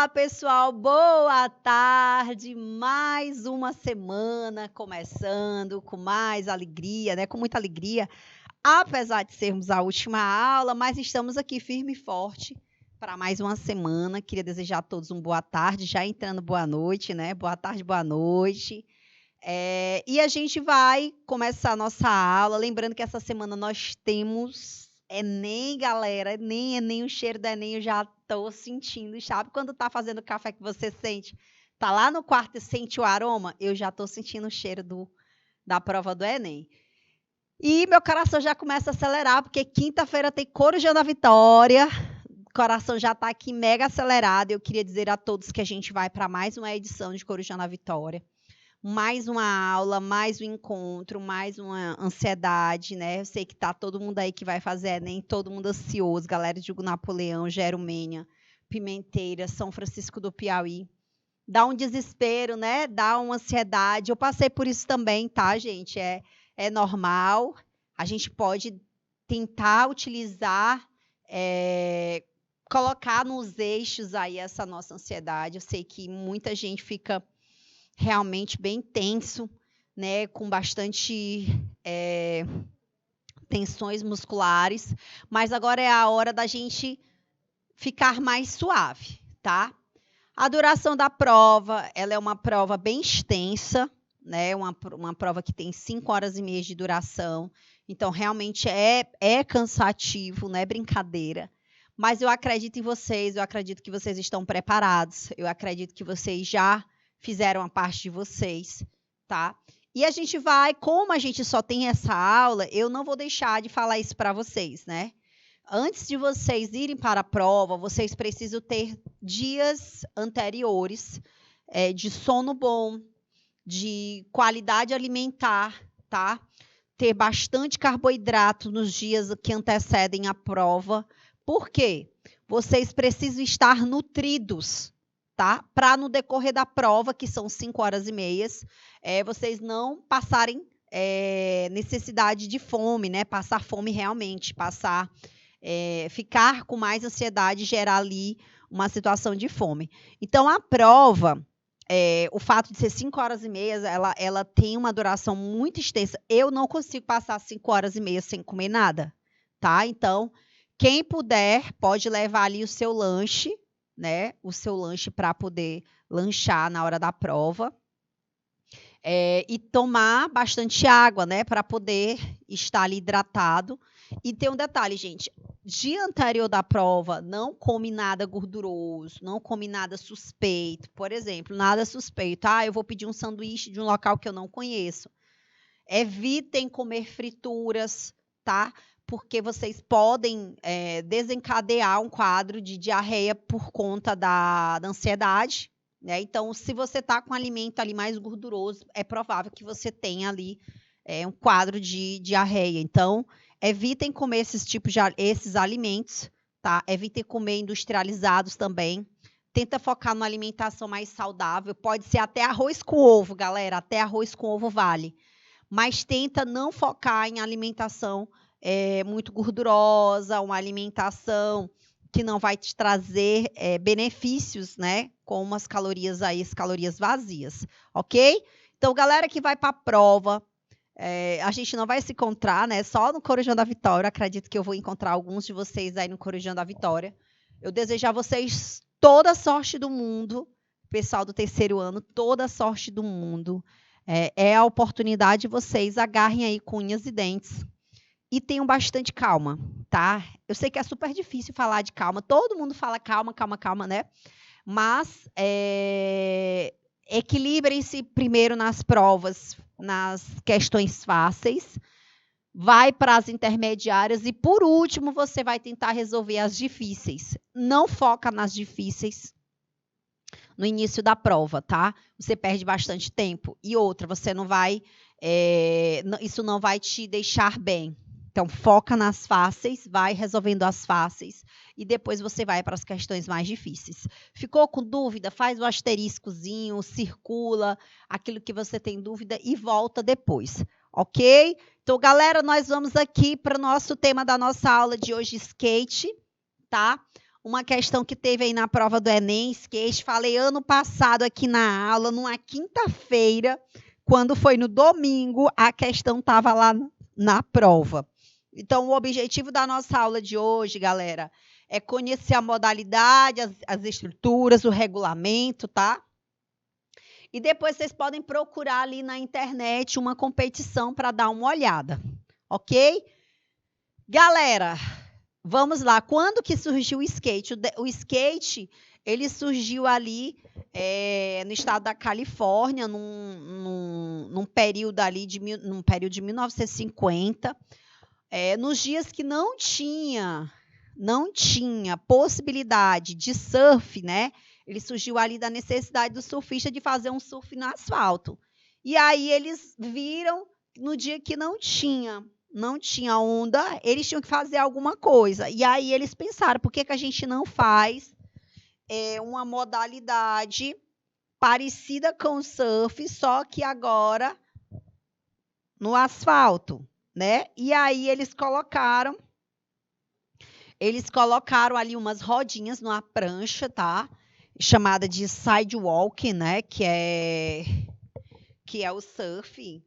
Olá, pessoal, boa tarde. Mais uma semana começando com mais alegria, né? Com muita alegria, apesar de sermos a última aula, mas estamos aqui firme e forte para mais uma semana. Queria desejar a todos uma boa tarde, já entrando boa noite, né? Boa tarde, boa noite. E a gente vai começar a nossa aula. Lembrando que essa semana nós temos Enem, galera. Enem, o cheiro do Enem eu já estou sentindo. Sabe quando tá fazendo café que você sente? Tá lá no quarto e sente o aroma? Eu já estou sentindo o cheiro da prova do Enem. E meu coração já começa a acelerar, porque quinta-feira tem Corujão da Vitória. O coração já está aqui mega acelerado. Eu queria dizer a todos que a gente vai para mais uma edição de Corujão da Vitória. Mais uma aula, mais um encontro, mais uma ansiedade, né? Eu sei que tá todo mundo aí que vai fazer Enem, todo mundo ansioso, galera de Hugo Napoleão, Jeromênia, Pimenteira, São Francisco do Piauí. Dá um desespero, né? Dá uma ansiedade. Eu passei por isso também, tá, gente? É normal. A gente pode tentar utilizar, colocar nos eixos aí essa nossa ansiedade. Eu sei que muita gente fica realmente bem tenso, né, com bastante tensões musculares, mas agora é a hora da gente ficar mais suave, tá? A duração da prova, ela é uma prova bem extensa, né, uma prova que tem 5 horas e meia de duração, então realmente é cansativo, não é brincadeira, mas eu acredito em vocês, eu acredito que vocês estão preparados, eu acredito que vocês já fizeram a parte de vocês, tá? E a gente vai, como a gente só tem essa aula, eu não vou deixar de falar isso para vocês, né? Antes de vocês irem para a prova, vocês precisam ter dias anteriores de sono bom, de qualidade alimentar, tá? Ter bastante carboidrato nos dias que antecedem a prova. Por quê? Vocês precisam estar nutridos, tá? Para no decorrer da prova, que são 5 horas e meia, vocês não passarem necessidade de fome, né? Passar fome realmente, ficar com mais ansiedade, gerar ali uma situação de fome. Então, a prova, o fato de ser 5 horas e meia, ela tem uma duração muito extensa. Eu não consigo passar 5 horas e meia sem comer nada, tá? Então, quem puder, pode levar ali o seu lanche, né? O seu lanche para poder lanchar na hora da prova. E tomar bastante água, né? Para poder estar ali hidratado. E tem um detalhe, gente. Dia anterior da prova, não come nada gorduroso, não come nada suspeito. Por exemplo, nada suspeito. Eu vou pedir um sanduíche de um local que eu não conheço. Evitem comer frituras, tá? Porque vocês podem desencadear um quadro de diarreia por conta da ansiedade, né? Então, se você está com alimento ali mais gorduroso, é provável que você tenha ali um quadro de diarreia. Então, evitem comer esses alimentos, tá? Evitem comer industrializados também. Tenta focar numa alimentação mais saudável. Pode ser até arroz com ovo, galera. Até arroz com ovo vale. Mas tenta não focar em alimentação muito gordurosa, uma alimentação que não vai te trazer benefícios, né? Com as calorias vazias, ok? Então, galera que vai para a prova, a gente não vai se encontrar, né? Só no Corujão da Vitória. Acredito que eu vou encontrar alguns de vocês aí no Corujão da Vitória. Eu desejo a vocês toda a sorte do mundo, pessoal do terceiro ano, toda a sorte do mundo. É a oportunidade de vocês agarrem aí com unhas e dentes e tenham bastante calma, tá? Eu sei que é super difícil falar de calma, todo mundo fala calma, calma, calma, né? Mas equilibrem-se primeiro nas provas, nas questões fáceis, vai para as intermediárias e, por último, você vai tentar resolver as difíceis. Não foca nas difíceis no início da prova, tá? Você perde bastante tempo. E outra, você não vai... isso não vai te deixar bem. Então, foca nas fáceis, vai resolvendo as fáceis e depois você vai para as questões mais difíceis. Ficou com dúvida? Faz o asteriscozinho, circula aquilo que você tem dúvida e volta depois, ok? Então, galera, nós vamos aqui para o nosso tema da nossa aula de hoje, skate, tá? uma questão que teve aí na prova do Enem, skate. Falei ano passado aqui na aula, numa quinta-feira, quando foi no domingo, a questão estava lá na prova. Então, o objetivo da nossa aula de hoje, galera, é conhecer a modalidade, as estruturas, o regulamento, tá? E depois vocês podem procurar ali na internet uma competição para dar uma olhada, ok? Galera, vamos lá. Quando que surgiu o skate? O skate, ele surgiu ali no estado da Califórnia, num período ali num período de 1950, nos dias que não tinha possibilidade de surf, né? Ele surgiu ali da necessidade do surfista de fazer um surf no asfalto. E aí eles viram, no dia que não tinha onda, eles tinham que fazer alguma coisa. E aí eles pensaram, por que a gente não faz uma modalidade parecida com o surf, só que agora no asfalto, né? E aí eles colocaram ali umas rodinhas numa prancha, tá? Chamada de sidewalk, né? Que é o surf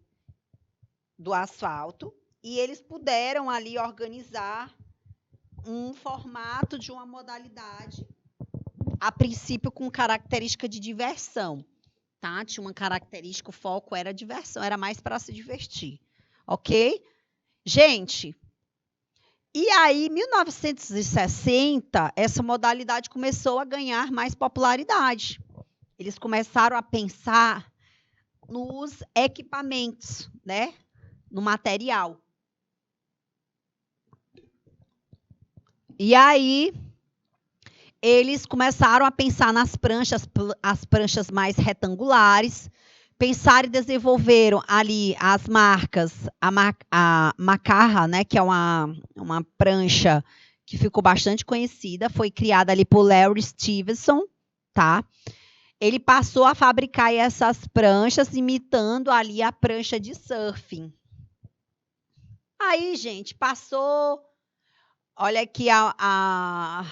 do asfalto. E eles puderam ali organizar um formato de uma modalidade, a princípio com característica de diversão, tá? Tinha uma característica, o foco era diversão, era mais para se divertir, ok? Gente, e aí, em 1960, essa modalidade começou a ganhar mais popularidade. Eles começaram a pensar nos equipamentos, né? No material. E aí, eles começaram a pensar nas pranchas, as pranchas mais retangulares, pensaram e desenvolveram ali as marcas, a Macarra, né, que é uma prancha que ficou bastante conhecida, foi criada ali por Larry Stevenson, tá? Ele passou a fabricar essas pranchas imitando ali a prancha de surfing. Aí, gente, passou, olha aqui a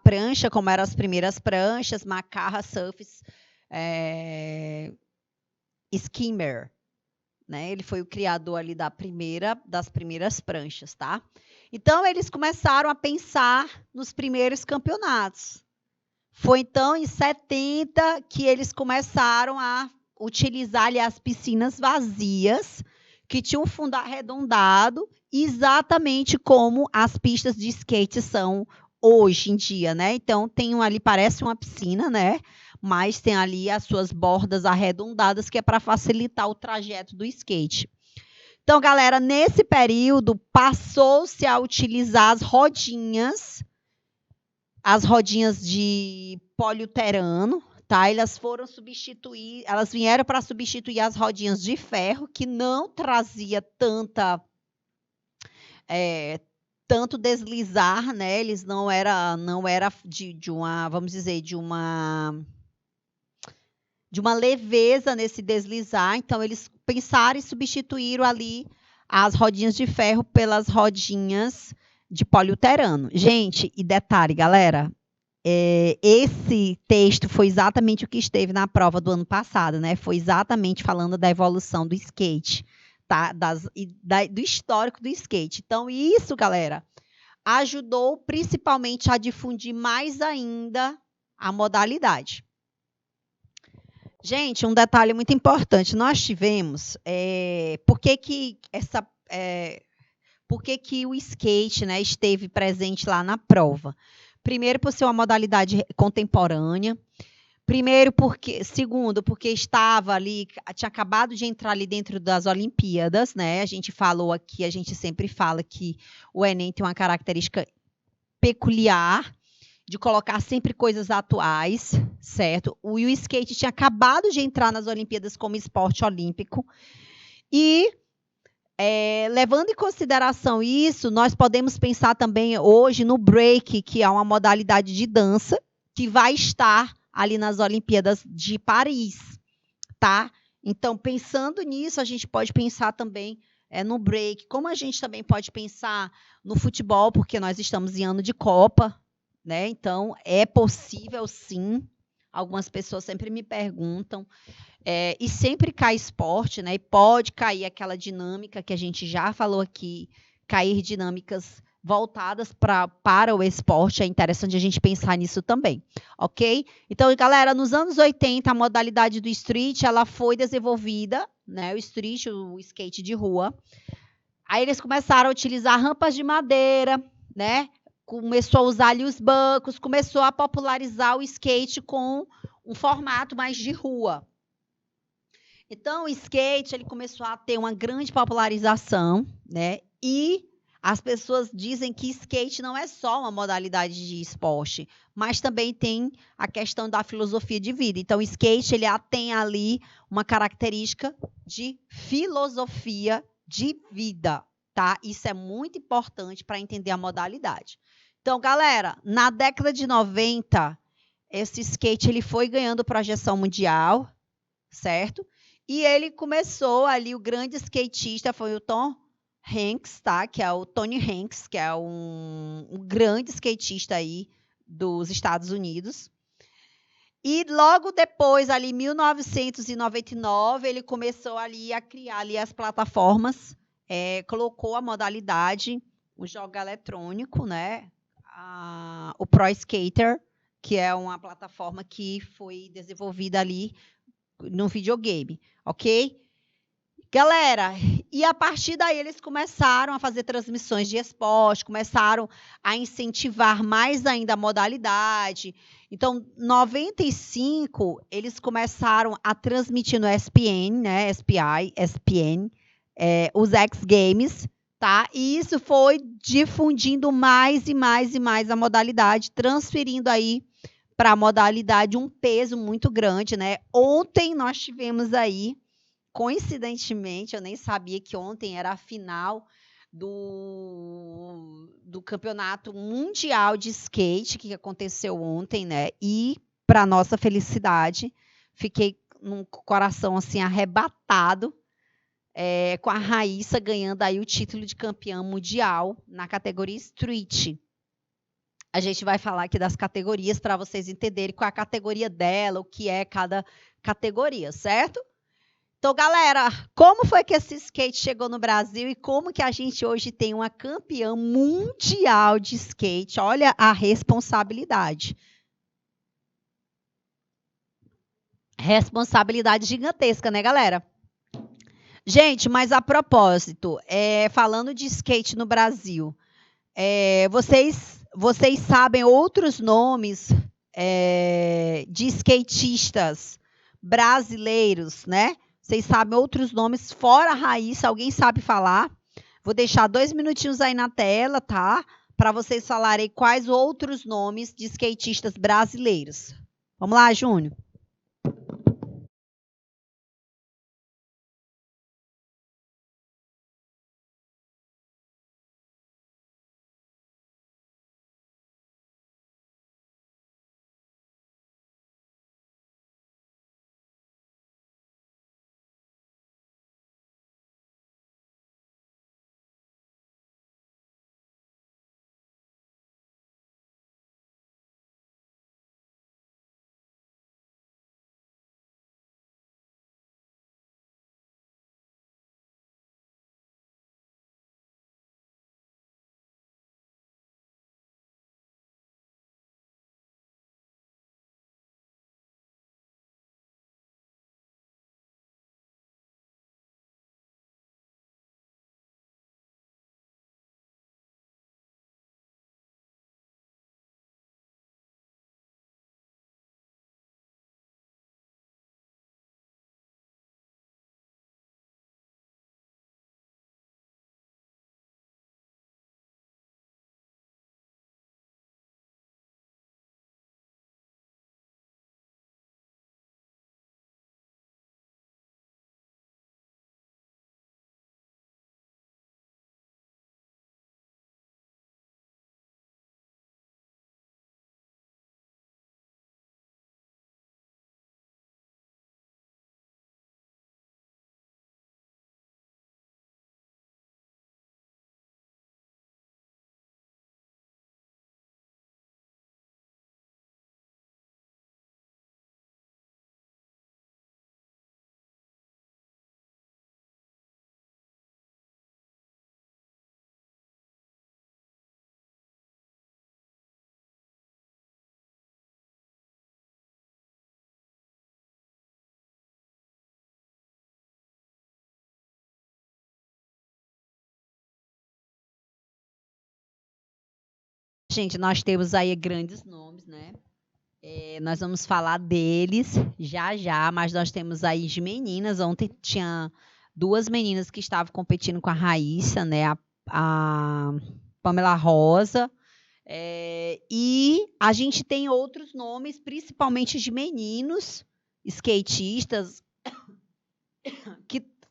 prancha, como eram as primeiras pranchas, Macarra Surface Skimmer, né? Ele foi o criador ali das primeiras pranchas, tá? Então, eles começaram a pensar nos primeiros campeonatos. Foi, então, em 70 que eles começaram a utilizar ali as piscinas vazias, que tinham um fundo arredondado, exatamente como as pistas de skate são hoje em dia, né? Então, tem ali, parece uma piscina, né? Mas tem ali as suas bordas arredondadas, que é para facilitar o trajeto do skate. Então, galera, nesse período, passou-se a utilizar as rodinhas de poliuretano, tá? Elas vieram para substituir as rodinhas de ferro, que não trazia tanto deslizar, né? Eles não era de uma, vamos dizer, de uma leveza nesse deslizar. Então, eles pensaram e substituíram ali as rodinhas de ferro pelas rodinhas de poliuretano. Gente, e detalhe, galera, esse texto foi exatamente o que esteve na prova do ano passado, né? Foi exatamente falando da evolução do skate, tá? Do histórico do skate. Então, isso, galera, ajudou principalmente a difundir mais ainda a modalidade. Gente, um detalhe muito importante. Nós tivemos... por que o skate, né, esteve presente lá na prova? Primeiro, por ser uma modalidade contemporânea. Segundo, porque estava ali, tinha acabado de entrar ali dentro das Olimpíadas, né? A gente falou aqui, a gente sempre fala que o Enem tem uma característica peculiar de colocar sempre coisas atuais, certo? O skate tinha acabado de entrar nas Olimpíadas como esporte olímpico e levando em consideração isso, nós podemos pensar também hoje no break, que é uma modalidade de dança que vai estar ali nas Olimpíadas de Paris, tá? Então, pensando nisso, a gente pode pensar também no break, como a gente também pode pensar no futebol, porque nós estamos em ano de Copa, né? Então, é possível sim. Algumas pessoas sempre me perguntam, e sempre cai esporte, né? E pode cair aquela dinâmica que a gente já falou aqui, cair dinâmicas voltadas para o esporte. É interessante a gente pensar nisso também, ok? Então, galera, nos anos 80, a modalidade do street, ela foi desenvolvida, né? O street, o skate de rua. Aí eles começaram a utilizar rampas de madeira, né? Começou a usar ali os bancos, começou a popularizar o skate com um formato mais de rua. Então, o skate ele começou a ter uma grande popularização, né? E as pessoas dizem que skate não é só uma modalidade de esporte, mas também tem a questão da filosofia de vida. Então, o skate ele tem ali uma característica de filosofia de vida, tá? Isso é muito importante para entender a modalidade. Então, galera, na década de 90, esse skate ele foi ganhando projeção mundial, certo? E ele começou ali, o grande skatista foi o Tom Hanks, tá? Que é o Tony Hanks, que é um grande skatista aí dos Estados Unidos. E logo depois, ali em 1999, ele começou ali a criar ali as plataformas, colocou a modalidade, o jogo eletrônico, né? O Pro Skater, que é uma plataforma que foi desenvolvida ali no videogame, ok? Galera, e a partir daí eles começaram a fazer transmissões de esporte, começaram a incentivar mais ainda a modalidade. Então, 95, eles começaram a transmitir no ESPN, né? ESPN, os X Games, tá? E isso foi difundindo mais e mais e mais a modalidade, transferindo aí para a modalidade um peso muito grande, né? Ontem nós tivemos aí, coincidentemente, eu nem sabia que ontem era a final do Campeonato Mundial de Skate, que aconteceu ontem, né? E, para nossa felicidade, fiquei num coração assim arrebatado, com a Raíssa ganhando aí o título de campeã mundial na categoria Street. A gente vai falar aqui das categorias para vocês entenderem qual é a categoria dela, o que é cada categoria, certo? Então, galera, como foi que esse skate chegou no Brasil e como que a gente hoje tem uma campeã mundial de skate? Olha a responsabilidade. Responsabilidade gigantesca, né, galera? Gente, mas a propósito, falando de skate no Brasil, vocês sabem outros nomes de skatistas brasileiros, né? Vocês sabem outros nomes fora a Raíssa? Alguém sabe falar? Vou deixar 2 minutinhos aí na tela, tá? Para vocês falarem quais outros nomes de skatistas brasileiros. Vamos lá, Júnior. gente, nós temos aí grandes nomes, né? Nós vamos falar deles já já, mas nós temos aí de meninas. Ontem tinha 2 meninas que estavam competindo com a Raíssa, né? A Pamela Rosa. E a gente tem outros nomes, principalmente de meninos, skatistas,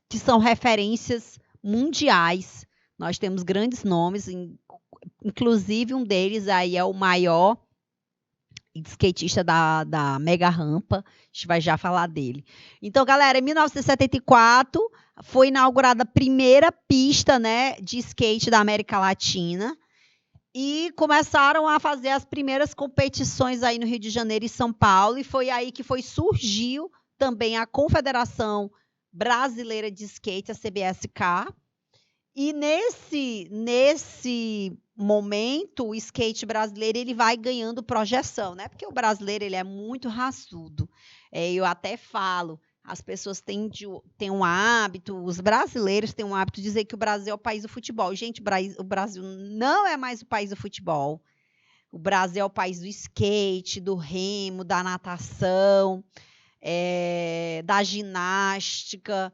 que são referências mundiais. Nós temos grandes nomes, inclusive um deles aí é o maior skatista da mega rampa. A gente vai já falar dele. Então, galera, em 1974 foi inaugurada a primeira pista, né, de skate da América Latina. E começaram a fazer as primeiras competições aí no Rio de Janeiro e São Paulo. E foi aí que surgiu também a Confederação Brasileira de Skate, a CBSK. E nesse momento, o skate brasileiro ele vai ganhando projeção, né? Porque o brasileiro ele é muito raçudo. Eu até falo, as pessoas têm um hábito, os brasileiros têm um hábito de dizer que o Brasil é o país do futebol. Gente, o Brasil não é mais o país do futebol. O Brasil é o país do skate, do remo, da natação, da ginástica.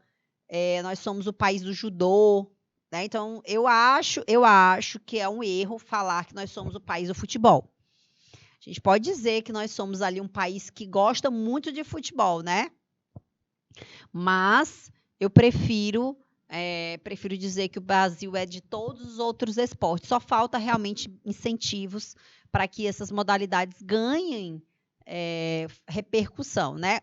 Nós somos o país do judô. Né? Então, eu acho que é um erro falar que nós somos o país do futebol. A gente pode dizer que nós somos ali um país que gosta muito de futebol, né? Mas eu prefiro dizer que o Brasil é de todos os outros esportes. Só falta realmente incentivos para que essas modalidades ganhem repercussão, né?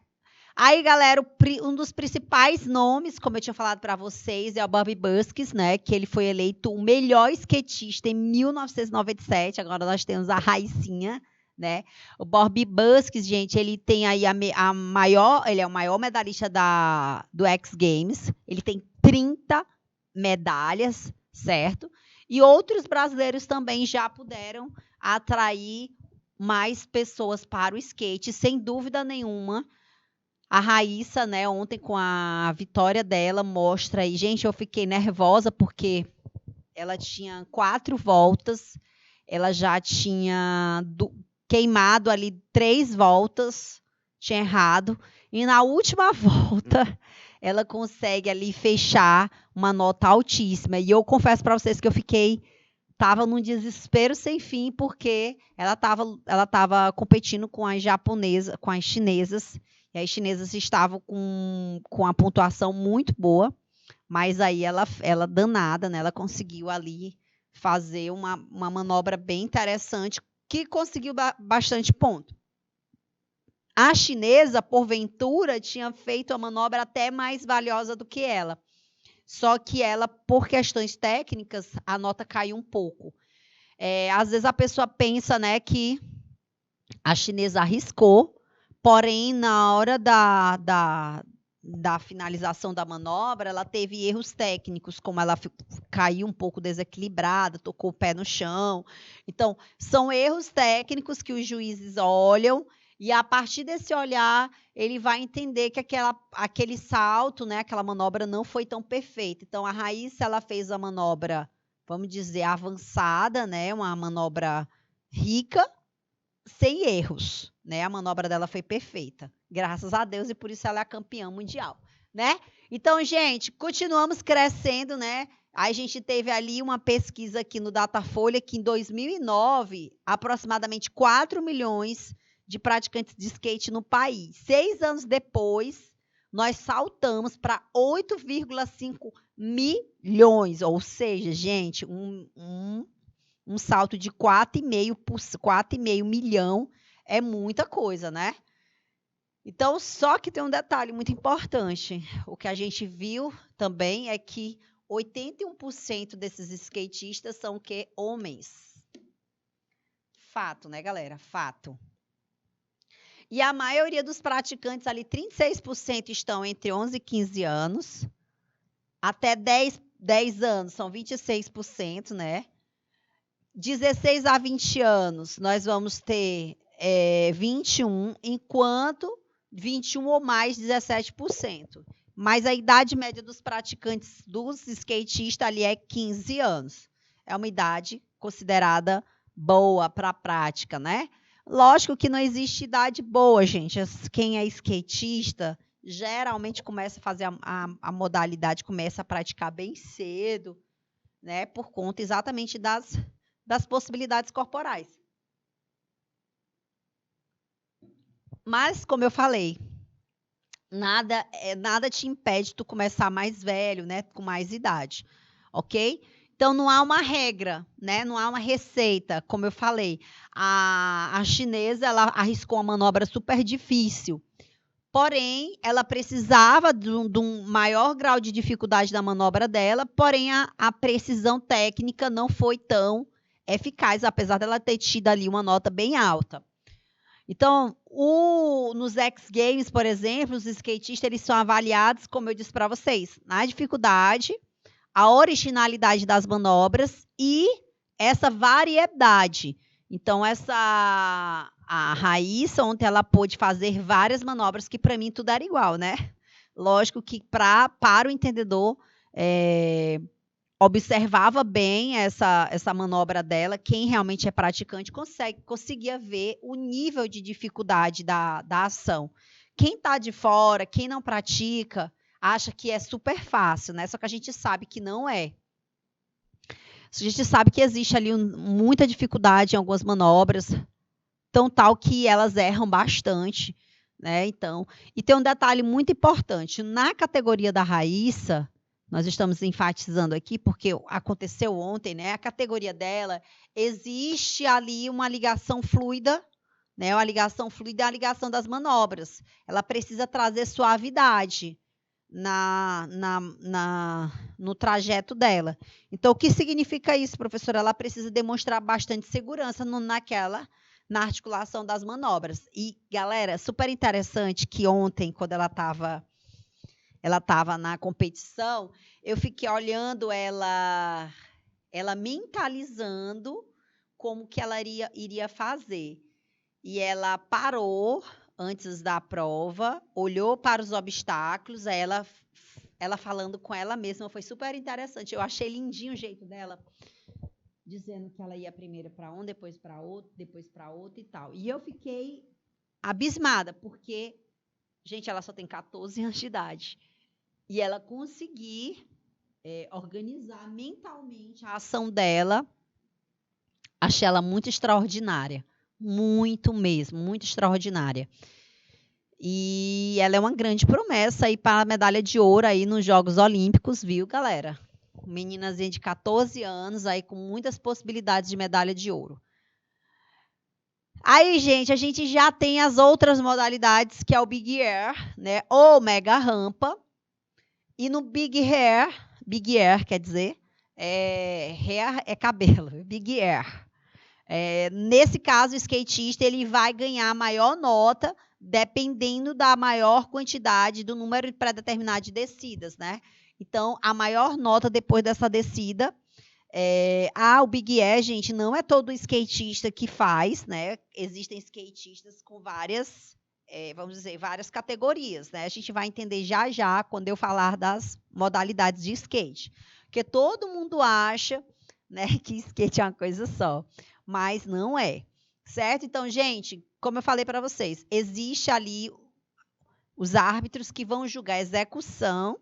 Aí, galera, um dos principais nomes, como eu tinha falado para vocês, é o Bob Buskis, né? Que ele foi eleito o melhor skatista em 1997. Agora nós temos a Raicinha, né? O Bob Buskis, gente, ele tem aí ele é o maior medalhista do X Games. Ele tem 30 medalhas, certo? E outros brasileiros também já puderam atrair mais pessoas para o skate, sem dúvida nenhuma. A Raíssa, né, ontem com a vitória dela, mostra aí. Gente, eu fiquei nervosa porque ela tinha 4 voltas, ela já tinha queimado ali 3 voltas, tinha errado. E na última volta, ela consegue ali fechar uma nota altíssima. E eu confesso para vocês que eu estava num desespero sem fim, porque ela estava competindo com as japonesas, com as chinesas. E as chinesas estavam com a pontuação muito boa, mas aí ela danada, né? Ela conseguiu ali fazer uma manobra bem interessante, que conseguiu bastante ponto. A chinesa, porventura, tinha feito a manobra até mais valiosa do que ela. Só que ela, por questões técnicas, a nota caiu um pouco. Às vezes a pessoa pensa, né, que a chinesa arriscou, porém, na hora da finalização da manobra, ela teve erros técnicos, como ela caiu um pouco desequilibrada, tocou o pé no chão. Então, são erros técnicos que os juízes olham, e a partir desse olhar, ele vai entender que aquele salto, né, aquela manobra não foi tão perfeita. Então, a Raíssa, ela fez a manobra, vamos dizer, avançada, né, uma manobra rica, sem erros, né? A manobra dela foi perfeita, graças a Deus, e por isso ela é a campeã mundial, né? Então, gente, continuamos crescendo, né? A gente teve ali uma pesquisa aqui no Datafolha que em 2009, aproximadamente 4 milhões de praticantes de skate no país. 6 anos depois, nós saltamos para 8,5 milhões, ou seja, gente, um salto de 4,5 milhão é muita coisa, né? Então, só que tem um detalhe muito importante. O que a gente viu também é que 81% desses skatistas são o quê? Homens. Fato, né, galera? Fato. E a maioria dos praticantes ali, 36% estão entre 11 e 15 anos. Até 10 anos são 26%, né? 16 a 20 anos, nós vamos ter 21, enquanto 21 ou mais, 17%. Mas a idade média dos praticantes, dos skatistas ali é 15 anos. É uma idade considerada boa para a prática, né? Lógico que não existe idade boa, gente. Quem é skatista geralmente começa a fazer a modalidade, começa a praticar bem cedo, né? Por conta exatamente das possibilidades corporais. Mas, como eu falei, nada te impede de tu começar mais velho, né? Com mais idade, ok? Então, não há uma regra, né? Não há uma receita. Como eu falei, a chinesa, ela arriscou uma manobra super difícil. Porém, ela precisava de um maior grau de dificuldade da manobra dela, porém, a precisão técnica não foi tão eficaz, apesar dela ter tido ali uma nota bem alta. Então, nos X Games, por exemplo, os skatistas eles são avaliados, como eu disse para vocês, na dificuldade, a originalidade das manobras e essa variedade. Então, a Raíssa, ontem ela pôde fazer várias manobras que para mim tudo era igual, né? Lógico que para o entendedor, observava bem essa manobra dela, quem realmente é praticante conseguia ver o nível de dificuldade da ação. Quem está de fora, quem não pratica, acha que é super fácil, né? Só que a gente sabe que não é. A gente sabe que existe ali muita dificuldade em algumas manobras, tão tal que elas erram bastante, né? Então, e tem um detalhe muito importante, na categoria da Raíssa, nós estamos enfatizando aqui porque aconteceu ontem, né? A categoria dela, existe ali uma ligação fluida, né? Uma ligação fluida é a ligação das manobras. Ela precisa trazer suavidade no trajeto dela. Então, o que significa isso, professora? Ela precisa demonstrar bastante segurança na articulação das manobras. E, galera, super interessante que ontem, quando ela estava na competição, eu fiquei olhando ela mentalizando como que ela iria fazer. E ela parou antes da prova, olhou para os obstáculos, ela falando com ela mesma, foi super interessante. Eu achei lindinho o jeito dela, dizendo que ela ia primeiro para um, depois para outro e tal. E eu fiquei abismada, porque, gente, ela só tem 14 anos de idade. E ela conseguir organizar mentalmente a ação dela, achei ela muito extraordinária. Muito mesmo, muito extraordinária. E ela é uma grande promessa aí para a medalha de ouro aí nos Jogos Olímpicos, viu, galera? Meninazinha de 14 anos aí com muitas possibilidades de medalha de ouro. Aí, gente, a gente já tem as outras modalidades, que é o Big Air, né? Ou Mega Rampa. E no Big Air, quer dizer, hair é cabelo, Big Air. Nesse caso, o skatista ele vai ganhar a maior nota dependendo da maior quantidade do número pré-determinado de descidas, né? Então, a maior nota depois dessa descida. O Big Air, gente, não é todo skatista que faz, né? Existem skatistas com várias, vamos dizer, várias categorias, né? A gente vai entender já quando eu falar das modalidades de skate. Porque todo mundo acha, né, que skate é uma coisa só, mas não é, certo? Então, gente, como eu falei para vocês, existe ali os árbitros que vão julgar a execução,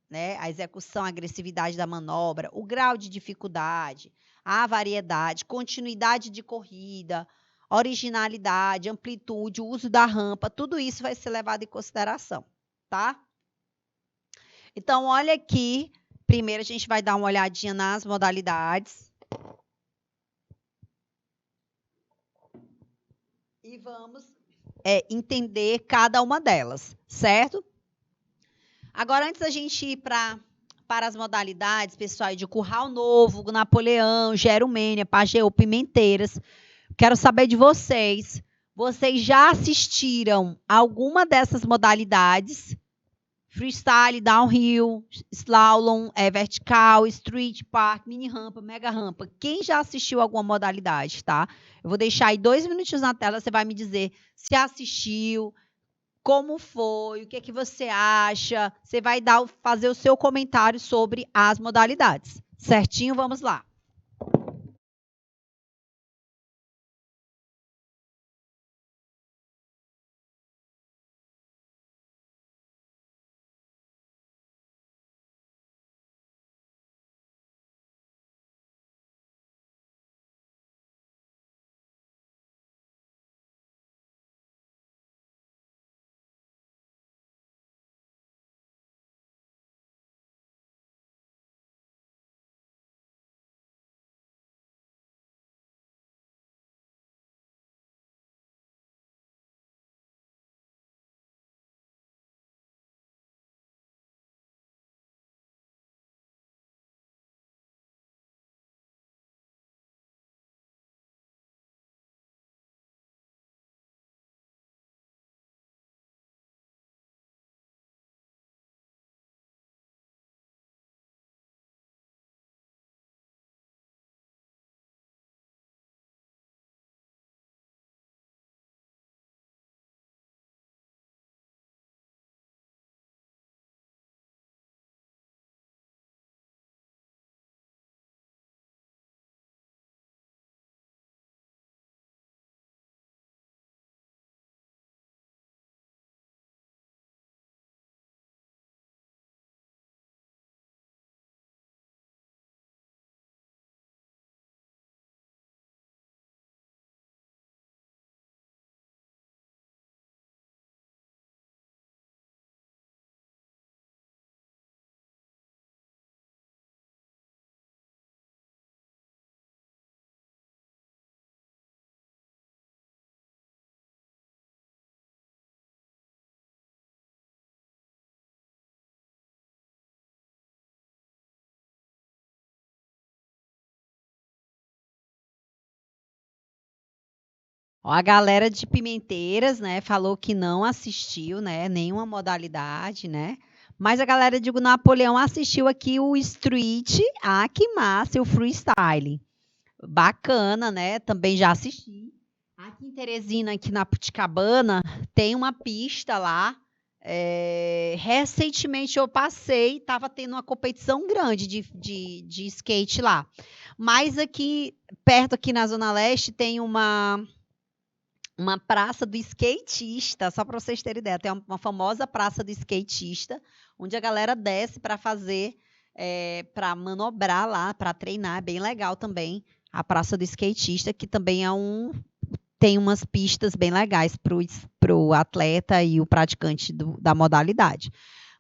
né? A execução, a agressividade da manobra, o grau de dificuldade, a variedade, continuidade de corrida, originalidade, amplitude, o uso da rampa, tudo isso vai ser levado em consideração, tá? Então, olha aqui, primeiro a gente vai dar uma olhadinha nas modalidades. E vamos entender cada uma delas, certo? Agora, antes da gente ir para as modalidades, pessoal, de Curral Novo, Napoleão, Gerumênia, Pajeú, Pimenteiras, quero saber de vocês. Vocês já assistiram alguma dessas modalidades? Freestyle, downhill, slalom, vertical, street, park, mini rampa, mega rampa. Quem já assistiu alguma modalidade, tá? Eu vou deixar aí 2 minutinhos na tela, você vai me dizer se assistiu, como foi, o que você acha. Você vai fazer o seu comentário sobre as modalidades. Certinho? Vamos lá. Ó, a galera de Pimenteiras, né, falou que não assistiu, né, nenhuma modalidade, né? Mas a galera de Napoleão assistiu aqui o Street, que massa, e o Freestyle. Bacana, né? Também já assisti. Aqui em Teresina, aqui na Puticabana, tem uma pista lá. Recentemente eu passei, estava tendo uma competição grande de skate lá. Mas aqui, perto aqui na Zona Leste, tem uma praça do skatista, só para vocês terem ideia, tem uma famosa praça do skatista, onde a galera desce para fazer, para manobrar lá, para treinar, é bem legal também, a praça do skatista, que também tem umas pistas bem legais para o atleta e o praticante da modalidade.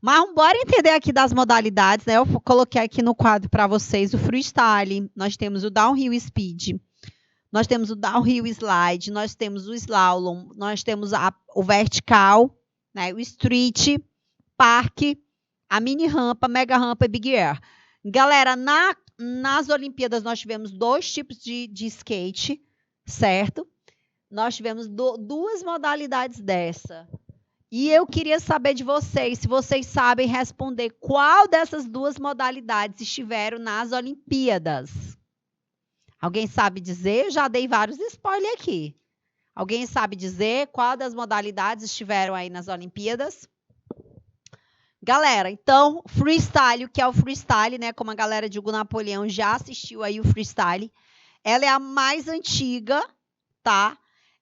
Mas bora entender aqui das modalidades, né? Eu coloquei aqui no quadro para vocês o freestyle, nós temos o downhill speed, nós temos o downhill slide, nós temos o slalom, nós temos o vertical, né, o street, parque, a mini rampa, mega rampa e big air. Galera, nas Olimpíadas nós tivemos 2 tipos de skate, certo? Nós tivemos 2 modalidades dessa. E eu queria saber de vocês, se vocês sabem responder qual dessas 2 modalidades estiveram nas Olimpíadas. Alguém sabe dizer? Eu já dei vários spoilers aqui. Alguém sabe dizer qual das modalidades estiveram aí nas Olimpíadas? Galera, então, freestyle, o que é o freestyle, né? Como a galera de Hugo Napoleão já assistiu aí o freestyle. Ela é a mais antiga, tá?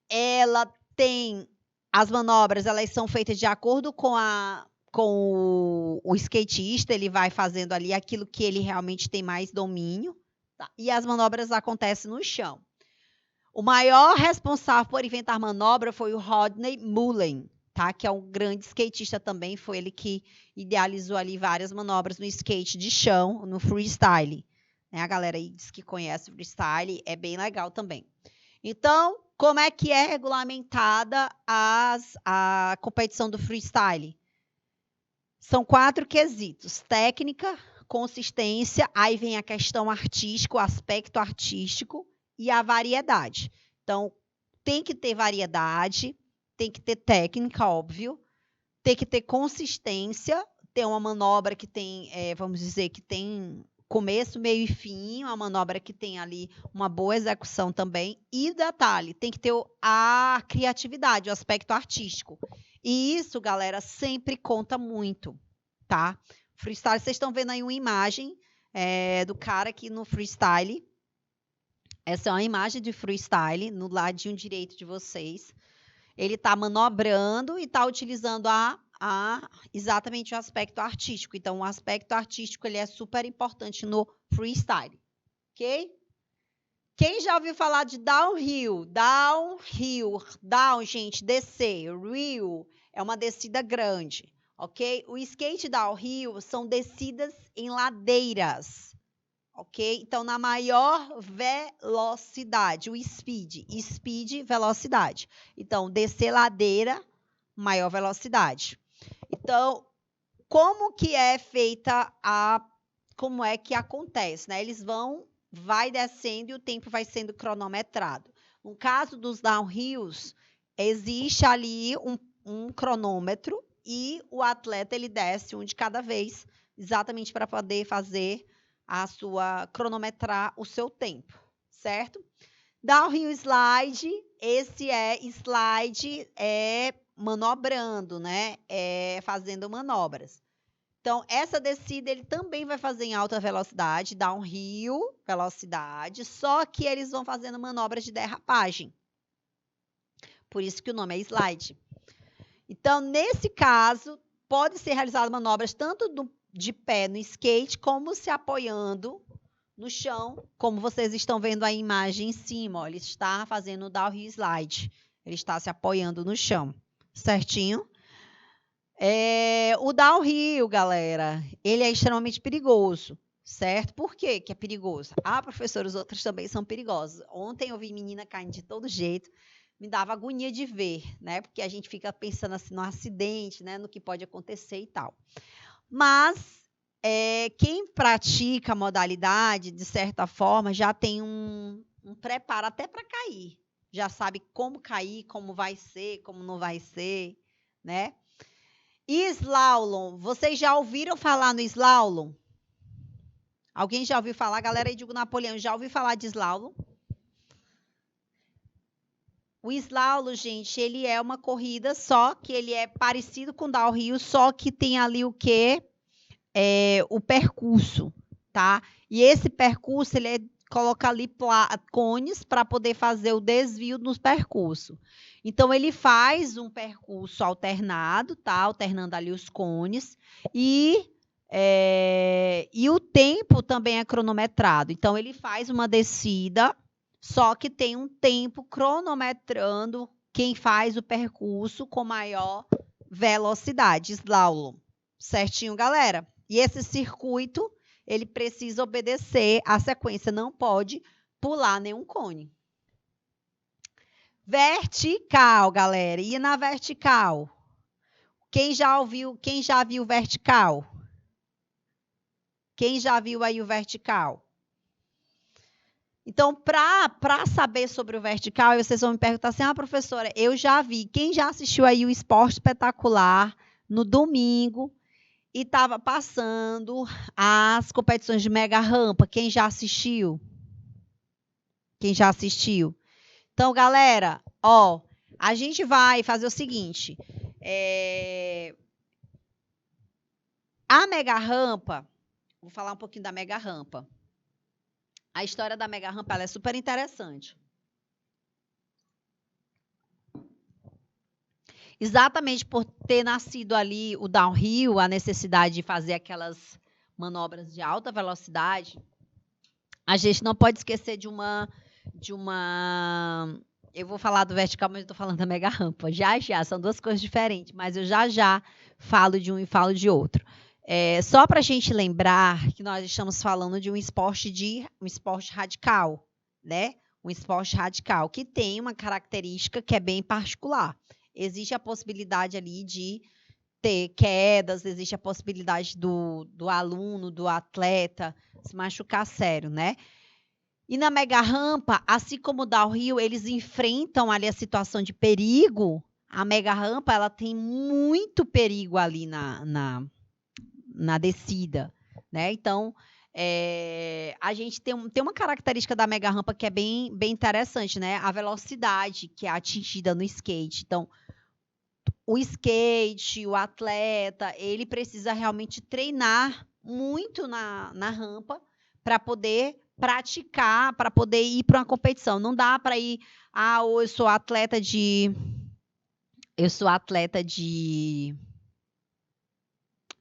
Ela tem as manobras, elas são feitas de acordo com o skatista, ele vai fazendo ali aquilo que ele realmente tem mais domínio. Tá? E as manobras acontecem no chão. O maior responsável por inventar manobra foi o Rodney Mullen, tá? Que é um grande skatista também, foi ele que idealizou ali várias manobras no skate de chão, no freestyle. Né? A galera aí diz que conhece o freestyle, é bem legal também. Então, como é que é regulamentada a competição do freestyle? São 4 quesitos: técnica, consistência, aí vem a questão artística, o aspecto artístico e a variedade. Então, tem que ter variedade, tem que ter técnica, óbvio, tem que ter consistência, ter uma manobra que tem, vamos dizer, que tem começo, meio e fim, uma manobra que tem ali uma boa execução também. E detalhe, tem que ter a criatividade, o aspecto artístico. E isso, galera, sempre conta muito, tá? Freestyle, vocês estão vendo aí uma imagem do cara aqui no freestyle. Essa é uma imagem de freestyle no ladinho direito de vocês. Ele está manobrando e está utilizando exatamente o aspecto artístico. Então, o aspecto artístico ele é super importante no freestyle, ok? Quem já ouviu falar de downhill? Down, gente, descer. Hill é uma descida grande, ok? O skate downhill são descidas em ladeiras, ok? Então, na maior velocidade, o speed, velocidade. Então, descer ladeira, maior velocidade. Então, como que é feita como é que acontece, né? Eles vai descendo e o tempo vai sendo cronometrado. No caso dos downhills, existe ali um cronômetro e o atleta ele desce um de cada vez, exatamente para poder fazer cronometrar o seu tempo, certo? Downhill slide, slide manobrando, né? Fazendo manobras. Então, essa descida ele também vai fazer em alta velocidade, downhill, velocidade, só que eles vão fazendo manobras de derrapagem. Por isso que o nome é slide. Então, nesse caso, pode ser realizado manobras tanto de pé no skate, como se apoiando no chão, como vocês estão vendo a imagem em cima. Ó, ele está fazendo o downhill slide. Ele está se apoiando no chão, certinho? O downhill, galera, ele é extremamente perigoso, certo? Por quê que é perigoso? Professor, os outros também são perigosos. Ontem eu vi menina caindo de todo jeito, me dava agonia de ver, né? Porque a gente fica pensando assim no acidente, né? No que pode acontecer e tal. Mas quem pratica a modalidade, de certa forma, já tem um preparo até para cair. já sabe como cair, como vai ser, como não vai ser, né? E slalom, vocês já ouviram falar no slalom? Alguém já ouviu falar? Galera aí de Napoleão, já ouviu falar de slalom? O slalom, gente, ele é uma corrida, só que ele é parecido com o downhill, só que tem ali o quê? O percurso, tá? E esse percurso, ele coloca ali cones para poder fazer o desvio nos percursos. Então, ele faz um percurso alternado, tá? Alternando ali os cones. E o tempo também é cronometrado. Então, ele faz uma descida, só que tem um tempo cronometrando quem faz o percurso com maior velocidade, slalom. Certinho, galera? E esse circuito, ele precisa obedecer a sequência, não pode pular nenhum cone. Vertical, galera. E na vertical? Quem já viu vertical? Quem já viu aí o vertical? Então, para saber sobre o vertical, vocês vão me perguntar assim, professora, eu já vi. Quem já assistiu aí o Esporte Espetacular no domingo e estava passando as competições de mega rampa? Quem já assistiu? Quem já assistiu? Então, galera, a gente vai fazer o seguinte. A mega rampa, vou falar um pouquinho da mega rampa. A história da mega rampa ela é super interessante. Exatamente por ter nascido ali o downhill, a necessidade de fazer aquelas manobras de alta velocidade, a gente não pode esquecer de uma... Eu vou falar do vertical, mas eu estou falando da mega rampa. Já, são duas coisas diferentes, mas eu já falo de um e falo de outro. Só para a gente lembrar que nós estamos falando de um esporte radical, né? Um esporte radical que tem uma característica que é bem particular. Existe a possibilidade ali de ter quedas, existe a possibilidade do aluno, do atleta se machucar sério, né? E na mega rampa, assim como o downhill, eles enfrentam ali a situação de perigo. A mega rampa, ela tem muito perigo ali na descida, né? Então, a gente tem uma característica da mega rampa que é bem interessante, né? A velocidade que é atingida no skate. Então, o skate, o atleta, ele precisa realmente treinar muito na rampa para poder praticar, para poder ir para uma competição. Não dá para ir, eu sou atleta de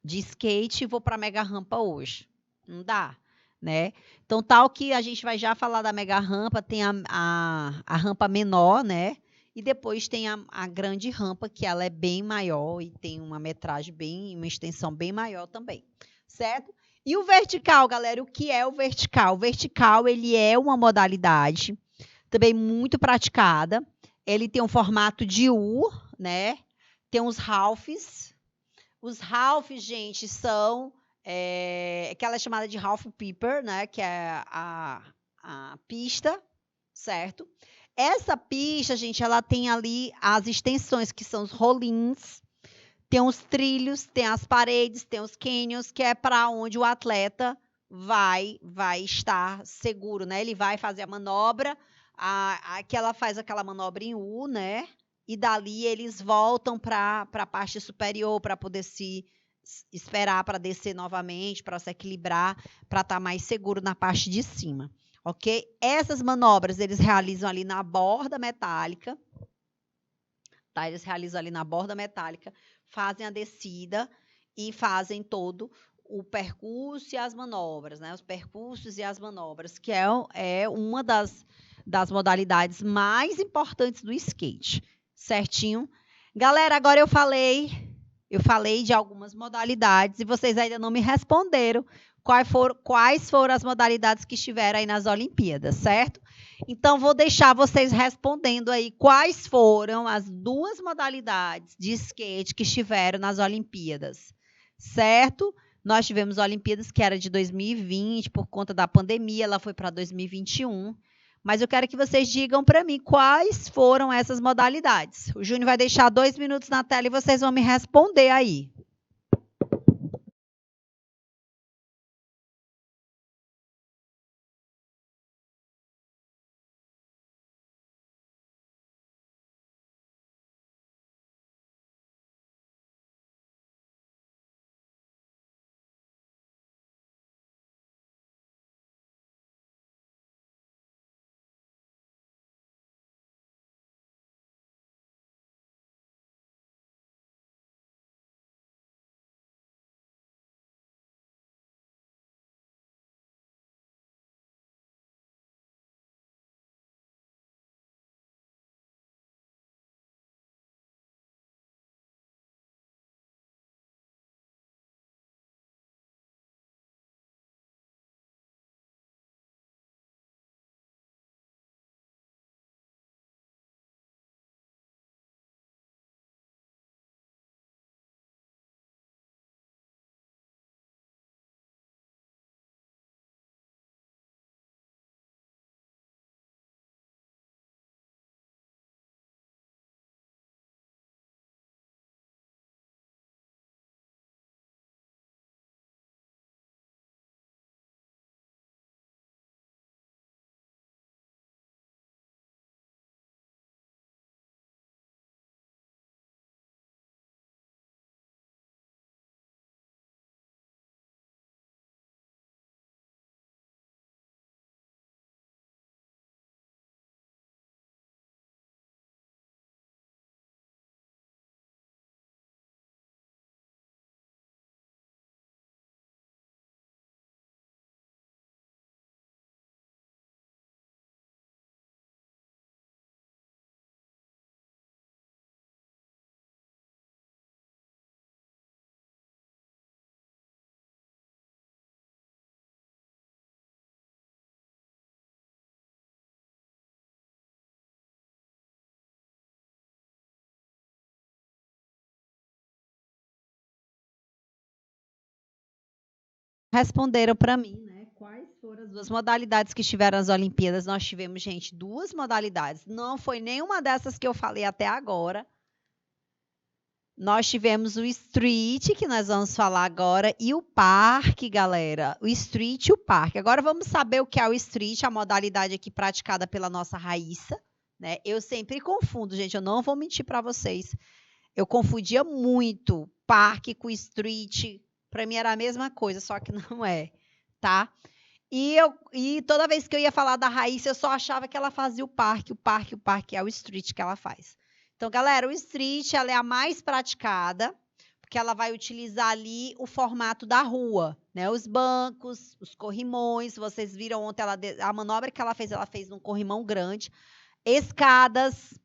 skate e vou para a mega rampa hoje. Não dá, né? Então, tal que a gente vai já falar da mega rampa, tem a rampa menor, né? E depois tem a grande rampa, que ela é bem maior e tem uma metragem uma extensão bem maior também, certo? E o vertical, galera, o que é o vertical? O vertical, ele é uma modalidade também muito praticada. Ele tem um formato de U, né? Tem os halves. Os halves, gente, são aquela chamada de half piper, né? Que é a pista, certo? Essa pista, gente, ela tem ali as extensões, que são os rolins, tem os trilhos, tem as paredes, tem os canyons, que é para onde o atleta vai estar seguro, né? Ele vai fazer a manobra, que ela faz aquela manobra em U, né? E dali eles voltam para a parte superior para poder se esperar para descer novamente, para se equilibrar, para estar mais seguro na parte de cima, ok? Essas manobras eles realizam ali na borda metálica, tá? Eles realizam ali na borda metálica, fazem a descida e fazem todo o percurso e as manobras, né? Os percursos e as manobras, que é uma das modalidades mais importantes do skate, certinho? Galera, agora eu falei de algumas modalidades e vocês ainda não me responderam quais foram as modalidades que estiveram aí nas Olimpíadas, certo? Então, vou deixar vocês respondendo aí quais foram as duas modalidades de skate que estiveram nas Olimpíadas, certo? Nós tivemos Olimpíadas que era de 2020, por conta da pandemia, ela foi para 2021, Mas eu quero que vocês digam para mim quais foram essas modalidades. O Júnior vai deixar 2 minutos na tela e vocês vão me responder aí. Responderam para mim, né? Quais foram as 2 modalidades que estiveram nas Olimpíadas? Nós tivemos, gente, 2 modalidades. Não foi nenhuma dessas que eu falei até agora. Nós tivemos o street, que nós vamos falar agora, e o parque, galera. O street e o parque. Agora vamos saber o que é o street, a modalidade aqui praticada pela nossa Raíssa, né? Eu sempre confundo, gente, eu não vou mentir para vocês. Eu confundia muito parque com street. Para mim era a mesma coisa, só que não é, tá? E toda vez que eu ia falar da Raíssa, eu só achava que ela fazia o parque é o street que ela faz. Então, galera, o street ela é a mais praticada, porque ela vai utilizar ali o formato da rua, né? Os bancos, os corrimões. Vocês viram ontem a manobra que ela fez num corrimão grande. Escadas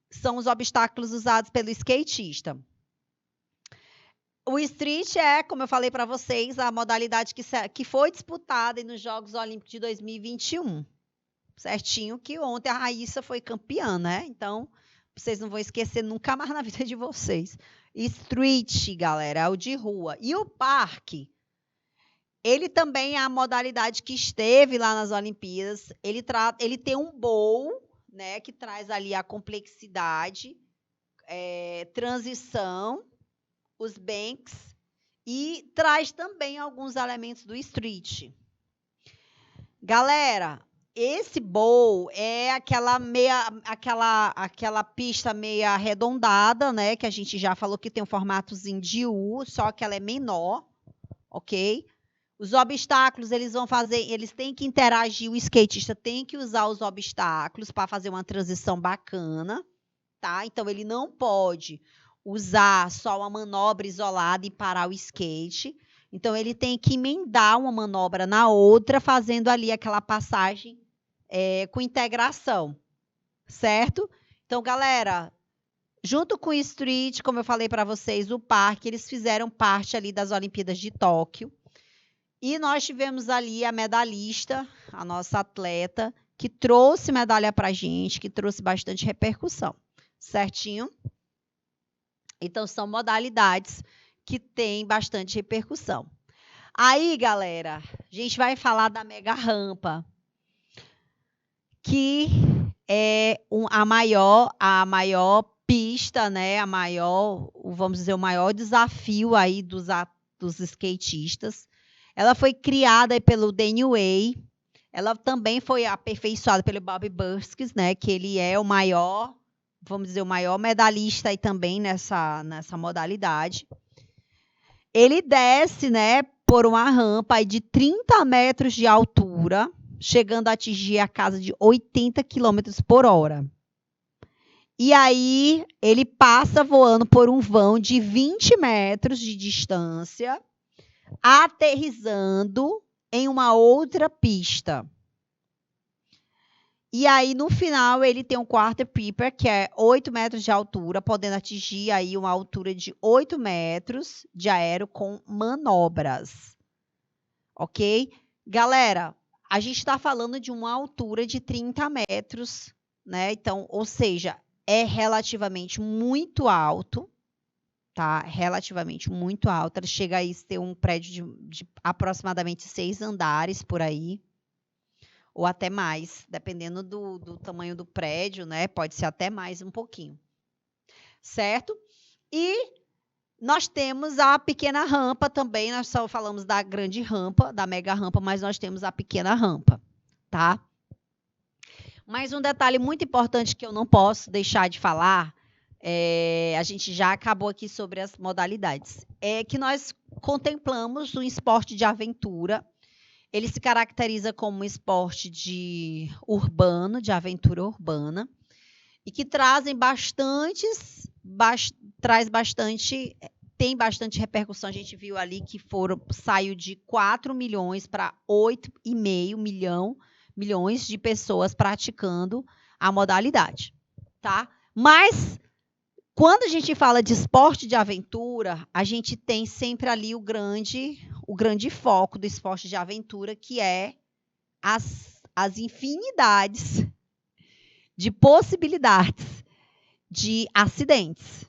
são os obstáculos usados pelo skatista. O street é, como eu falei para vocês, a modalidade que foi disputada nos Jogos Olímpicos de 2021. Certinho que ontem a Raíssa foi campeã, né? Então, vocês não vão esquecer nunca mais na vida de vocês. Street, galera, é o de rua. E o parque, ele também é a modalidade que esteve lá nas Olimpíadas. Ele tem um bowl, né, que traz ali a complexidade, transição, os banks e traz também alguns elementos do street. Galera, esse bowl é aquela pista meia arredondada, né, que a gente já falou que tem um formatozinho de U, só que ela é menor, ok? Os obstáculos, eles têm que interagir, o skatista tem que usar os obstáculos para fazer uma transição bacana, tá? Então, ele não pode usar só uma manobra isolada e parar o skate. Então, ele tem que emendar uma manobra na outra, fazendo ali aquela passagem com integração, certo? Então, galera, junto com o street, como eu falei para vocês, o parque, eles fizeram parte ali das Olimpíadas de Tóquio. E nós tivemos ali a medalhista, a nossa atleta, que trouxe medalha para a gente, que trouxe bastante repercussão, certinho? Então, são modalidades que têm bastante repercussão. Aí, galera, a gente vai falar da mega rampa, que é a maior pista, né? Vamos dizer, o maior desafio aí dos skatistas. Ela foi criada aí pelo Danny Way. Ela também foi aperfeiçoada pelo Bob Burskis, né? Que ele é o maior, vamos dizer, o maior medalhista aí também nessa modalidade. Ele desce, né, por uma rampa aí de 30 metros de altura, chegando a atingir a casa de 80 km por hora. E aí ele passa voando por um vão de 20 metros de distância, aterrissando em uma outra pista. E aí, no final, ele tem um quarter piper, que é 8 metros de altura, podendo atingir aí uma altura de 8 metros de aéreo com manobras. Ok? Galera, a gente está falando de uma altura de 30 metros, né? Então, ou seja, é relativamente muito alto, tá? Relativamente muito alto. Ela chega a ter um prédio de aproximadamente 6 andares por aí, ou até mais, dependendo do tamanho do prédio, né? Pode ser até mais um pouquinho, certo? E nós temos a pequena rampa também, nós só falamos da grande rampa, da mega rampa, mas nós temos a pequena rampa, tá? Mas um detalhe muito importante que eu não posso deixar de falar, a gente já acabou aqui sobre as modalidades, é que nós contemplamos um esporte de aventura. Ele se caracteriza como um esporte urbano, de aventura urbana, e que tem bastante repercussão. A gente viu ali que saiu de 4 milhões para 8,5 milhões de pessoas praticando a modalidade, tá? Mas quando a gente fala de esporte de aventura, a gente tem sempre ali o grande foco do esporte de aventura, que é as infinidades de possibilidades de acidentes.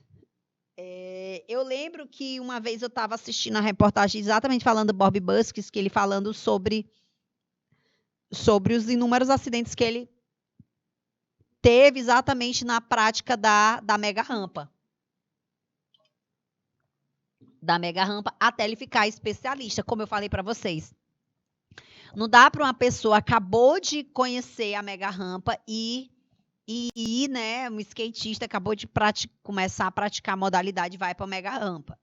Eu lembro que uma vez eu estava assistindo a reportagem exatamente falando do Bob Burskis, que ele falando sobre os inúmeros acidentes que ele teve exatamente na prática da mega rampa. Da mega rampa até ele ficar especialista, como eu falei para vocês. Não dá para uma pessoa acabou de conhecer a mega rampa e né, um skatista acabou de começar a praticar a modalidade e vai para a mega rampa.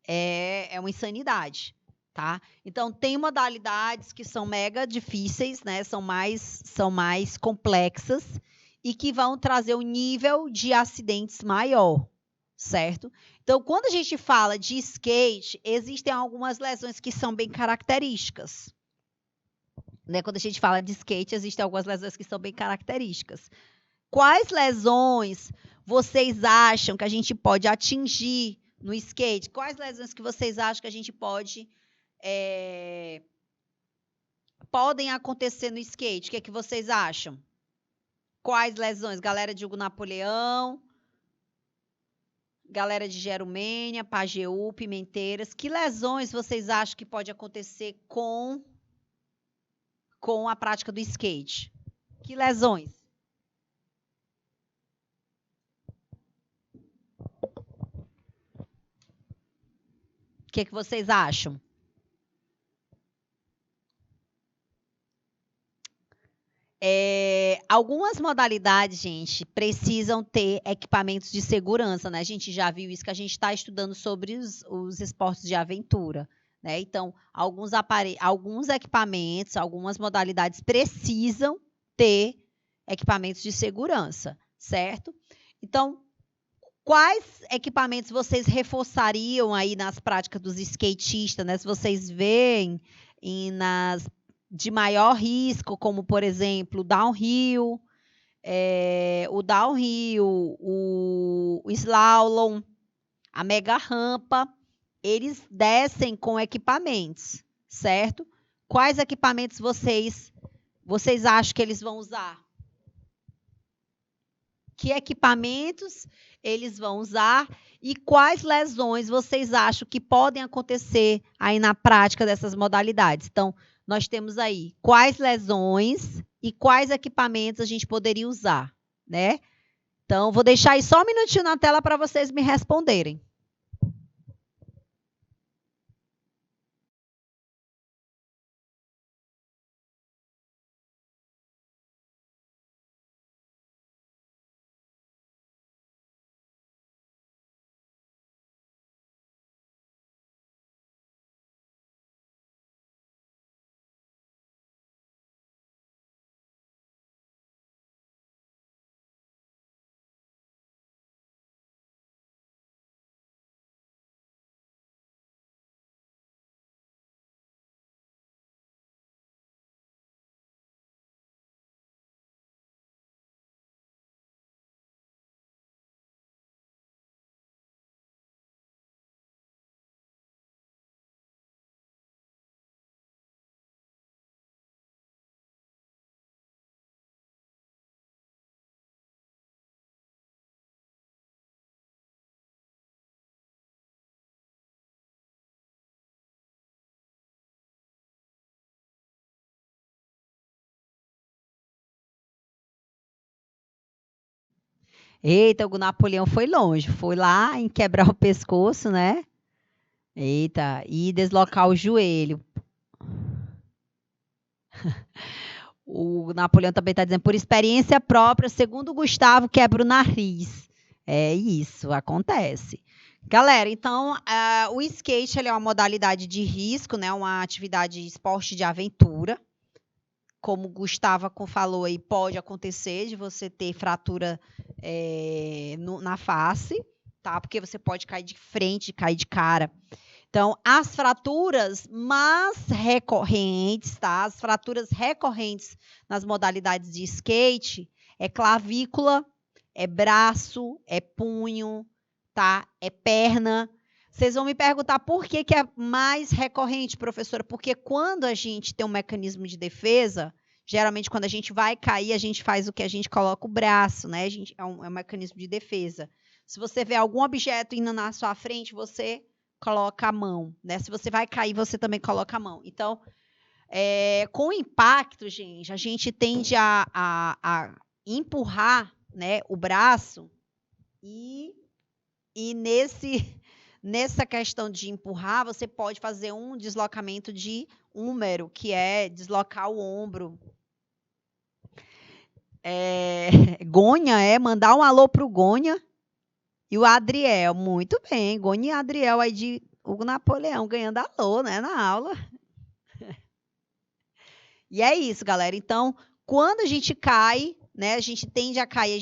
É uma insanidade, tá? Então tem modalidades que são mega difíceis, né? São mais complexas e que vão trazer um nível de acidentes maior, certo? Então, quando a gente fala de skate, existem algumas lesões que são bem características. Né? Quando a gente fala de skate, existem algumas lesões que são bem características. Quais lesões vocês acham que a gente pode atingir no skate? Quais lesões que vocês acham que a gente podem acontecer no skate? O que é que vocês acham? Quais lesões? Galera de Hugo Napoleão, galera de Gerumênia, Pajeú, Pimenteiras. Que lesões vocês acham que pode acontecer com a prática do skate? Que lesões? O que vocês acham? Algumas modalidades, gente, precisam ter equipamentos de segurança, né? A gente já viu isso, que a gente está estudando sobre os esportes de aventura, né? Então, alguns equipamentos, algumas modalidades precisam ter equipamentos de segurança, certo? Então, quais equipamentos vocês reforçariam aí nas práticas dos skatistas, né? Se vocês veem de maior risco, como, por exemplo, o downhill, o slalom, a mega rampa, eles descem com equipamentos, certo? Quais equipamentos vocês acham que eles vão usar? Que equipamentos eles vão usar e quais lesões vocês acham que podem acontecer aí na prática dessas modalidades? Então, nós temos aí quais lesões e quais equipamentos a gente poderia usar, né? Então, vou deixar aí só um minutinho na tela para vocês me responderem. Eita, o Napoleão foi longe, foi lá em quebrar o pescoço, né? Eita, e deslocar o joelho. O Napoleão também está dizendo, por experiência própria, segundo o Gustavo, quebra o nariz. É isso, acontece. Galera, então, o skate ele é uma modalidade de risco, né? Uma atividade esporte de aventura. Como o Gustavo falou aí, pode acontecer de você ter fratura na face, tá? Porque você pode cair de frente, cair de cara. Então, as fraturas mais recorrentes, tá? As fraturas recorrentes nas modalidades de skate é clavícula, é braço, é punho, tá? É perna. Vocês vão me perguntar por que é mais recorrente, professora? Porque quando a gente tem um mecanismo de defesa, geralmente quando a gente vai cair, a gente faz o que? A gente coloca o braço, né? É um mecanismo de defesa. Se você vê algum objeto indo na sua frente, você coloca a mão, né? Se você vai cair, você também coloca a mão. Então, com o impacto, gente, a gente tende a empurrar, né, o braço e nessa questão de empurrar, você pode fazer um deslocamento de húmero, que é deslocar o ombro. Gonha, mandar um alô pro Gonha. E o Adriel, muito bem. Goni e Adriel aí de Hugo Napoleão ganhando alô, né, na aula. E é isso, galera. Então, quando a gente cai, né, a gente tende a cair,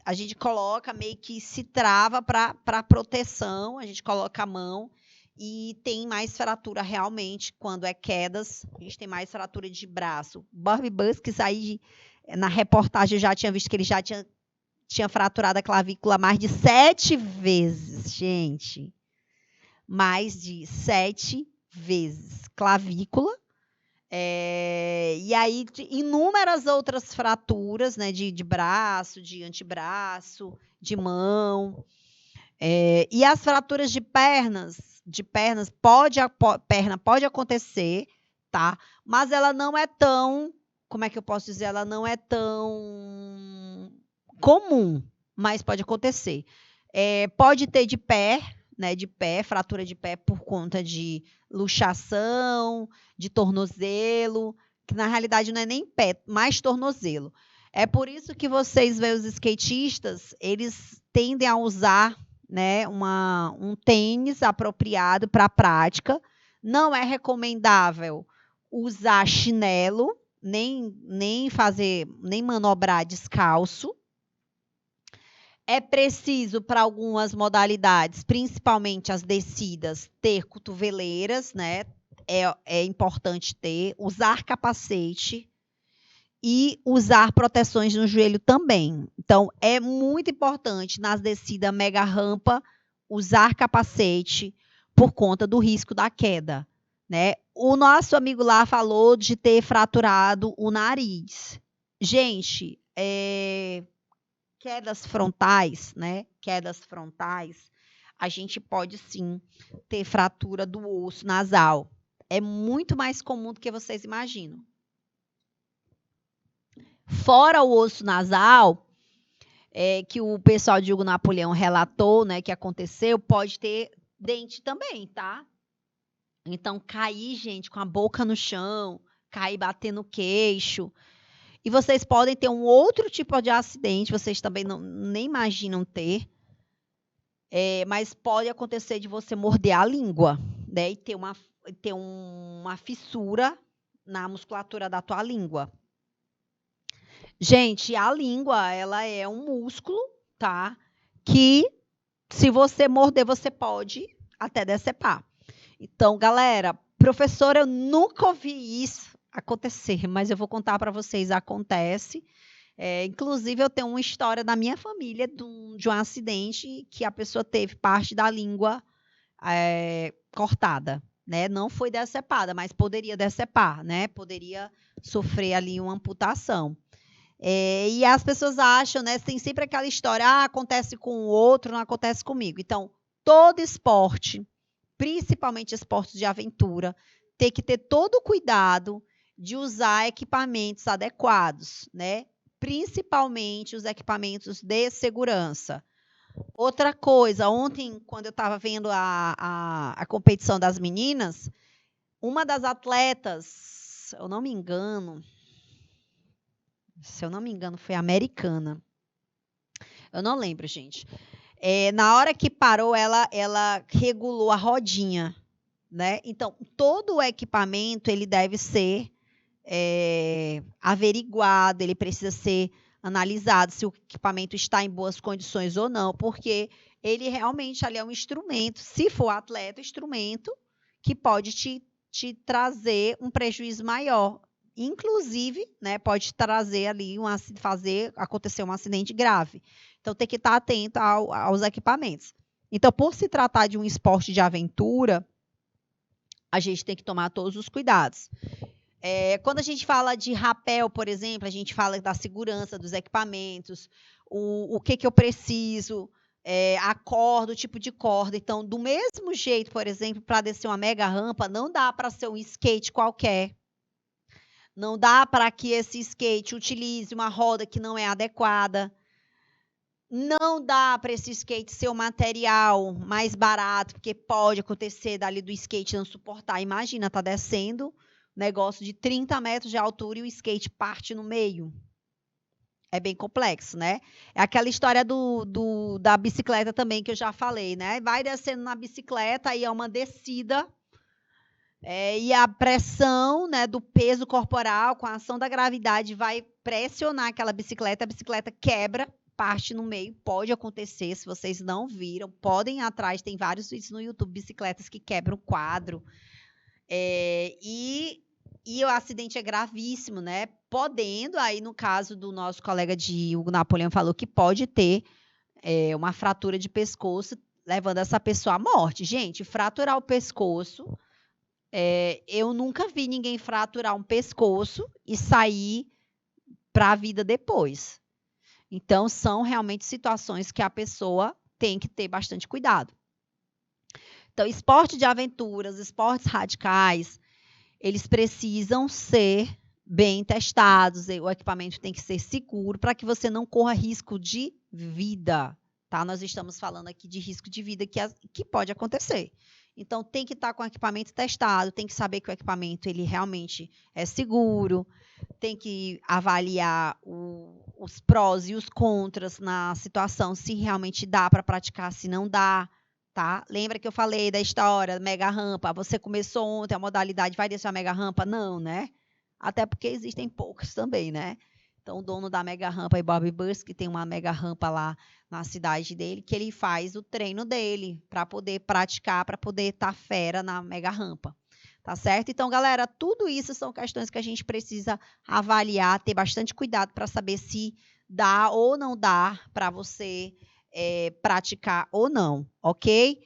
a gente coloca meio que se trava para proteção, a gente coloca a mão e tem mais fratura realmente quando é quedas, a gente tem mais fratura de braço. Barbie Buskis aí na reportagem eu já tinha visto que ele já tinha fraturado a clavícula mais de 7 vezes, gente. Mais de 7 vezes. Clavícula. E aí, inúmeras outras fraturas, né? De braço, de antebraço, de mão. E as fraturas de pernas perna pode acontecer, tá? Mas ela não é tão, como é que eu posso dizer? Ela não é tão comum, mas pode acontecer. Pode ter de pé, né, fratura de pé por conta de luxação, de tornozelo, que na realidade não é nem pé, mais tornozelo. É por isso que vocês veem os skatistas, eles tendem a usar, né, um tênis apropriado para a prática. Não é recomendável usar chinelo, nem manobrar descalço. É preciso, para algumas modalidades, principalmente as descidas, ter cotoveleiras, né? É importante ter, usar capacete e usar proteções no joelho também. Então, é muito importante nas descidas mega rampa usar capacete por conta do risco da queda, né? O nosso amigo lá falou de ter fraturado o nariz. Gente, quedas frontais, né? Quedas frontais, a gente pode sim ter fratura do osso nasal. É muito mais comum do que vocês imaginam. Fora o osso nasal, que o pessoal de Hugo Napoleão relatou, né, que aconteceu, pode ter dente também, tá? Então, cair, gente, com a boca no chão, cair batendo no queixo. E vocês podem ter um outro tipo de acidente, vocês também nem imaginam ter, mas pode acontecer de você morder a língua, né? E ter uma fissura na musculatura da tua língua. Gente, a língua, ela é um músculo, tá? Que se você morder, você pode até decepar. Então, galera, professora, eu nunca ouvi isso acontecer, mas eu vou contar para vocês, acontece. Inclusive, eu tenho uma história da minha família de um acidente que a pessoa teve parte da língua cortada, né? Não foi decepada, mas poderia decepar, né? Poderia sofrer ali uma amputação. E as pessoas acham, né? Tem sempre aquela história, acontece com o outro, não acontece comigo. Então, todo esporte, principalmente esportes de aventura, tem que ter todo o cuidado de usar equipamentos adequados, né? Principalmente os equipamentos de segurança. Outra coisa, ontem, quando eu estava vendo a competição das meninas, uma das atletas, se eu não me engano, foi americana. Eu não lembro, gente. Na hora que parou, ela regulou a rodinha, né? Então, todo o equipamento ele deve ser averiguado, ele precisa ser analisado se o equipamento está em boas condições ou não, porque ele realmente ali é um instrumento, se for atleta, instrumento que pode te trazer um prejuízo maior. Inclusive, né, pode trazer ali, fazer acontecer um acidente grave. Então, tem que estar atento aos equipamentos. Então, por se tratar de um esporte de aventura, a gente tem que tomar todos os cuidados. Quando a gente fala de rapel, por exemplo, a gente fala da segurança dos equipamentos, o que eu preciso, a corda, o tipo de corda. Então, do mesmo jeito, por exemplo, para descer uma mega rampa, não dá para ser um skate qualquer. Não dá para que esse skate utilize uma roda que não é adequada. Não dá para esse skate ser um material mais barato, porque pode acontecer dali do skate não suportar. Imagina, tá descendo negócio de 30 metros de altura e o skate parte no meio. É bem complexo, né? É aquela história da bicicleta também que eu já falei, né? Vai descendo na bicicleta, aí é uma descida, e a pressão, né, do peso corporal com a ação da gravidade vai pressionar aquela bicicleta, a bicicleta quebra, parte no meio, pode acontecer, se vocês não viram, podem ir atrás, tem vários vídeos no YouTube, bicicletas que quebram o quadro, e o acidente é gravíssimo, né? Podendo, aí no caso do nosso colega de Hugo Napoleão falou que pode ter uma fratura de pescoço, levando essa pessoa à morte. Gente, fraturar o pescoço, eu nunca vi ninguém fraturar um pescoço e sair para a vida depois. Então, são realmente situações que a pessoa tem que ter bastante cuidado. Então, esporte de aventuras, esportes radicais, eles precisam ser bem testados, o equipamento tem que ser seguro para que você não corra risco de vida, tá? Nós estamos falando aqui de risco de vida que pode acontecer. Então, tem que estar com o equipamento testado, tem que saber que o equipamento ele realmente é seguro, tem que avaliar os prós e os contras na situação, se realmente dá para praticar, se não dá, tá? Lembra que eu falei da história, mega rampa, você começou ontem, a modalidade vai descer a mega rampa? Não, né? Até porque existem poucos também, né? Então, o dono da mega rampa é Bob Burns, que tem uma mega rampa lá na cidade dele, que ele faz o treino dele para poder praticar, para poder estar fera na mega rampa. Tá certo? Então, galera, tudo isso são questões que a gente precisa avaliar, ter bastante cuidado para saber se dá ou não dá para você praticar ou não, ok?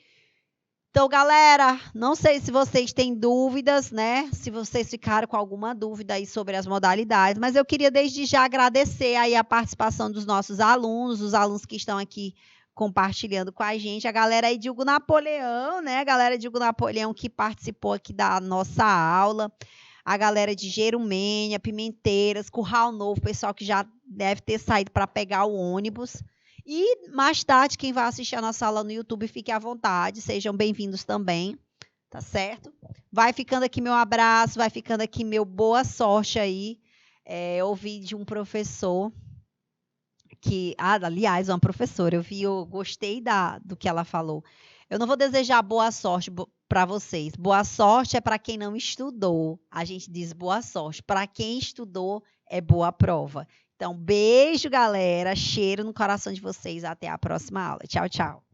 Então, galera, não sei se vocês têm dúvidas, né? Se vocês ficaram com alguma dúvida aí sobre as modalidades, mas eu queria desde já agradecer aí a participação dos nossos alunos, os alunos que estão aqui compartilhando com a gente, a galera aí de Hugo Napoleão, né? A galera de Hugo Napoleão que participou aqui da nossa aula. a galera de Jerumênia, Pimenteiras, Curral Novo, pessoal que já deve ter saído para pegar o ônibus. E mais tarde, quem vai assistir a nossa aula no YouTube, fique à vontade, sejam bem-vindos também, tá certo? Vai ficando aqui meu abraço, vai ficando aqui meu boa sorte aí. Ouvi de um professor que, aliás, uma professora, eu gostei do que ela falou. Eu não vou desejar boa sorte para vocês. Boa sorte é para quem não estudou. A gente diz boa sorte. Para quem estudou, é boa prova. Então, beijo, galera. Cheiro no coração de vocês. Até a próxima aula. Tchau, tchau.